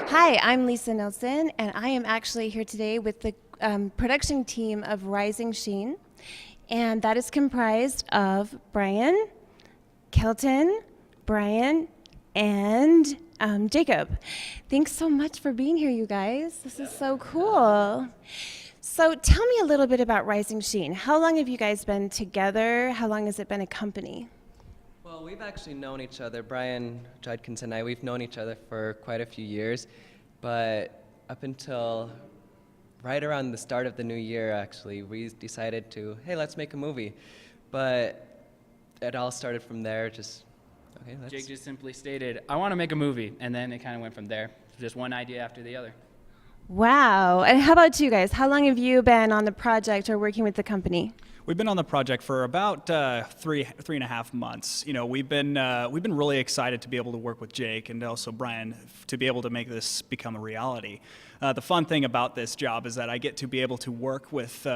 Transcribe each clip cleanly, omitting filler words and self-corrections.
Hi, I'm Lisa Nelson, and I am actually here today with the production team of Rising Sheen, and that is comprised of Brian, Kelton, Brian, and Jacob. Thanks so much for being here, you guys. This is so cool. So tell me a little bit about Rising Sheen. How long have you guys been together? How long has it been a company? Well, we've actually known each other, Brian Judkins and I, we've known each other for quite a few years, but up until right around the start of the new year, actually, we decided to, hey, let's make a movie. But it all started from there, okay, let's... Jake just simply stated, I want to make a movie, and then it kind of went from there. Just one idea after the other. Wow. And how about you guys? How long have you been on the project or working with the company? We've been on the project for about three and a half months. You know, we've been really excited to be able to work with Jake and also Brian to be able to make this become a reality. The fun thing about this job is that I get to be able to work with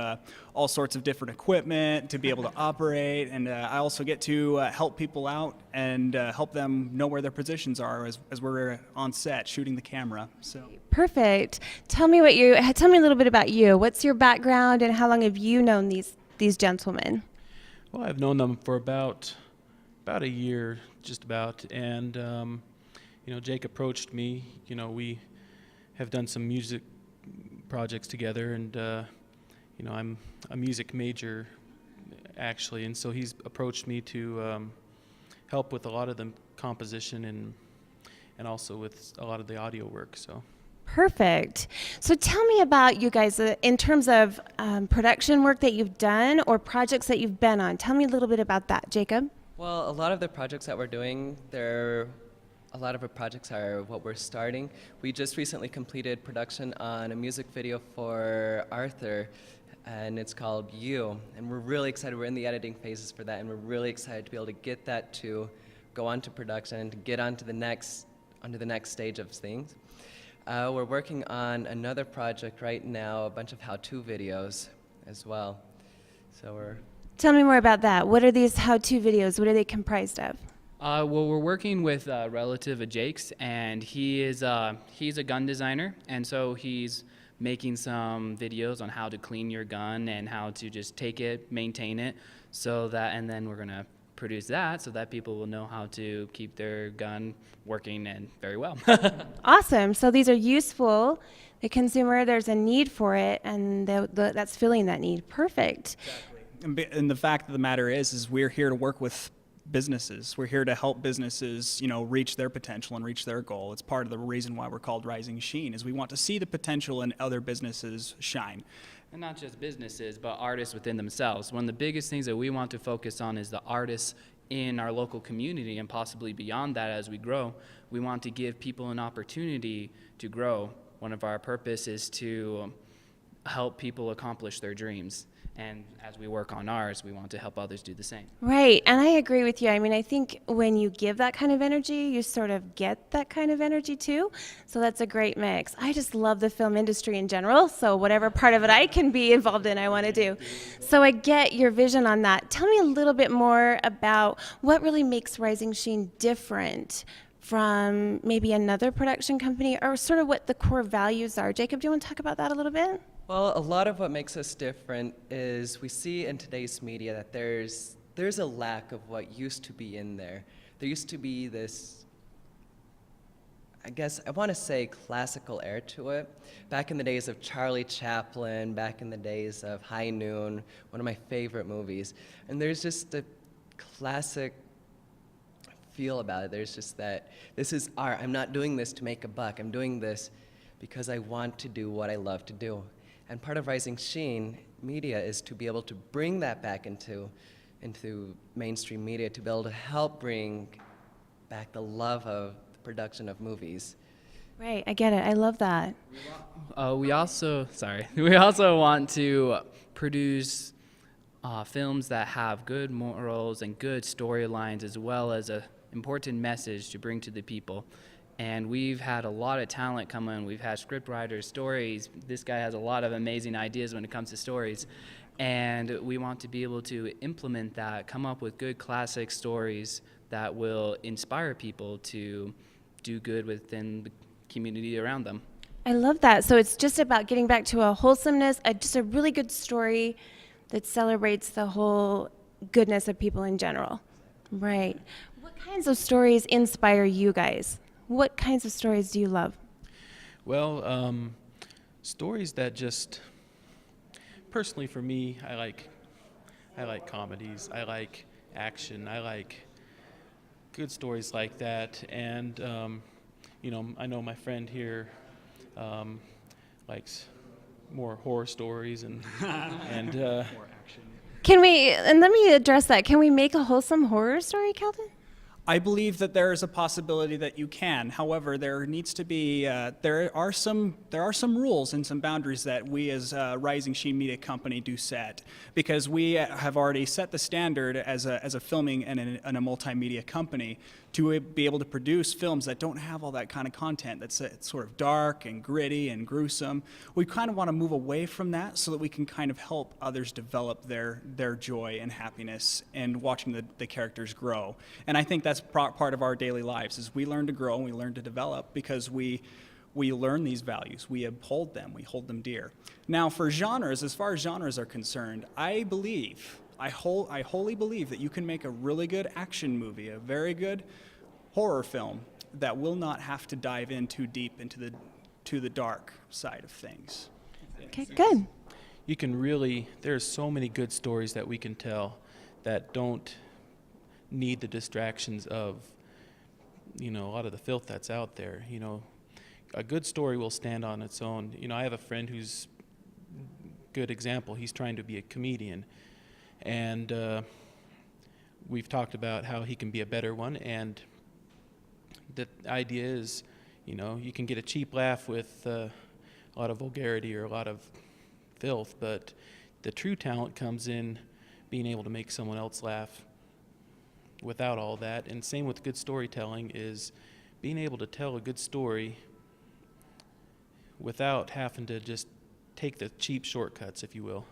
all sorts of different equipment, to be able to operate, and I also get to help people out and help them know where their positions are as we're on set shooting the camera. So. Perfect. Tell me a little bit about you. What's your background and how long have you known these gentlemen? Well, I've known them for about a year, just about, and Jake approached me. You know, we have done some music projects together, and I'm a music major actually, and so he's approached me to help with a lot of the composition and also with a lot of the audio work. So. Perfect. So tell me about you guys in terms of production work that you've done or projects that you've been on. Tell me a little bit about that, Jacob. Well, a lot of the projects that we're doing, a lot of our projects are what we're starting. We just recently completed production on a music video for Arthur, and it's called You. And we're really excited. We're in the editing phases for that, and we're really excited to be able to get that to go on to production and to get onto the next stage of things. We're working on another project right now, a bunch of how-to videos as well. So Tell me more about that. What are these how-to videos? What are they comprised of? Well, we're working with a relative of Jake's, and he's a gun designer, and so he's making some videos on how to clean your gun and how to just take it, maintain it, and then we're gonna produce that so that people will know how to keep their gun working and very well. Awesome. So these are useful. The consumer, there's a need for it, and that's filling that need. Perfect. Exactly. And the fact of the matter is we're here to work with businesses. We're here to help businesses, reach their potential and reach their goal. It's part of the reason why we're called Rising Sheen, is we want to see the potential in other businesses shine. And not just businesses, but artists within themselves. One of the biggest things that we want to focus on is the artists in our local community and possibly beyond that as we grow. We want to give people an opportunity to grow. One of our purpose is to help people accomplish their dreams. And as we work on ours, we want to help others do the same. Right, and I agree with you. I mean, I think when you give that kind of energy, you sort of get that kind of energy too. So that's a great mix. I just love the film industry in general, so whatever part of it I can be involved in, I want to do. So I get your vision on that. Tell me a little bit more about what really makes Rising Sheen different from maybe another production company, or sort of what the core values are. Jacob, do you want to talk about that a little bit? Well, a lot of what makes us different is we see in today's media that there's a lack of what used to be in there. There used to be this, I guess I want to say, classical air to it. Back in the days of Charlie Chaplin, back in the days of High Noon, one of my favorite movies. And there's just a classic feel about it. There's just that this is art. I'm not doing this to make a buck. I'm doing this because I want to do what I love to do. And part of Rising Sheen media is to be able to bring that back into mainstream media, to be able to help bring back the love of the production of movies. Right, I get it. I love that. We also want to produce films that have good morals and good storylines, as well as an important message to bring to the people. And we've had a lot of talent come in. We've had script writers, stories. This guy has a lot of amazing ideas when it comes to stories. And we want to be able to implement that, come up with good classic stories that will inspire people to do good within the community around them. I love that. So it's just about getting back to a wholesomeness, just a really good story that celebrates the whole goodness of people in general. Right. What kinds of stories inspire you guys? What kinds of stories do you love? Well, stories that just, personally for me, I like comedies. I like action. I like good stories like that. And I know my friend here likes more horror stories and Can we, and let me address that, can we make a wholesome horror story, Calvin? I believe that there is a possibility that you can. However, there needs to be there are some rules and some boundaries that we as a Rising Sheen Media Company do set, because we have already set the standard as a filming and a multimedia company to be able to produce films that don't have all that kind of content that's sort of dark and gritty and gruesome. We kind of want to move away from that so that we can kind of help others develop their joy and happiness and watching the characters grow. And I think that's part of our daily lives, is we learn to grow and we learn to develop because we learn these values, we uphold them, we hold them dear. Now for genres, as far as genres are concerned, I wholly believe that you can make a really good action movie, a very good horror film that will not have to dive in too deep into the dark side of things. Okay, good. you can really, there's so many good stories that we can tell that don't need the distractions of, a lot of the filth that's out there. A good story will stand on its own. I have a friend who's good example. He's trying to be a comedian, and we've talked about how he can be a better one, and the idea is, you can get a cheap laugh with a lot of vulgarity or a lot of filth, but the true talent comes in being able to make someone else laugh without all that. And same with good storytelling, is being able to tell a good story without having to just take the cheap shortcuts, if you will.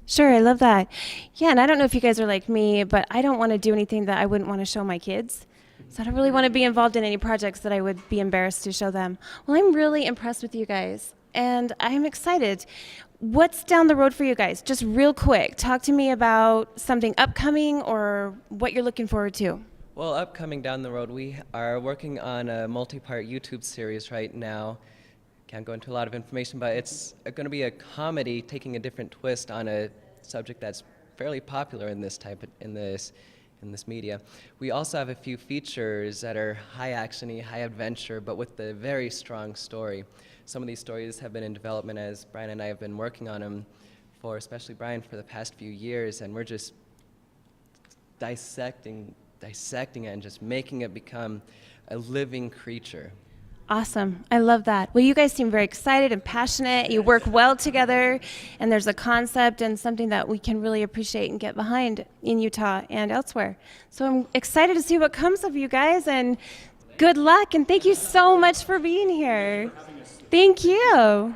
Sure, I love that. Yeah, and I don't know if you guys are like me, but I don't want to do anything that I wouldn't want to show my kids. So I don't really want to be involved in any projects that I would be embarrassed to show them. Well, I'm really impressed with you guys, and I'm excited. What's down the road for you guys? Just real quick, talk to me about something upcoming or what you're looking forward to. Well, upcoming down the road, we are working on a multi-part YouTube series right now. Can't go into a lot of information, but it's going to be a comedy taking a different twist on a subject that's fairly popular in this media. We also have a few features that are high actiony, high adventure, but with a very strong story. Some of these stories have been in development as Brian and I have been working on them especially Brian, for the past few years, and we're just dissecting it and just making it become a living creature. Awesome. I love that. Well, you guys seem very excited and passionate. You work well together, and there's a concept and something that we can really appreciate and get behind in Utah and elsewhere. So I'm excited to see what comes of you guys, and good luck, and thank you so much for being here. Thank you.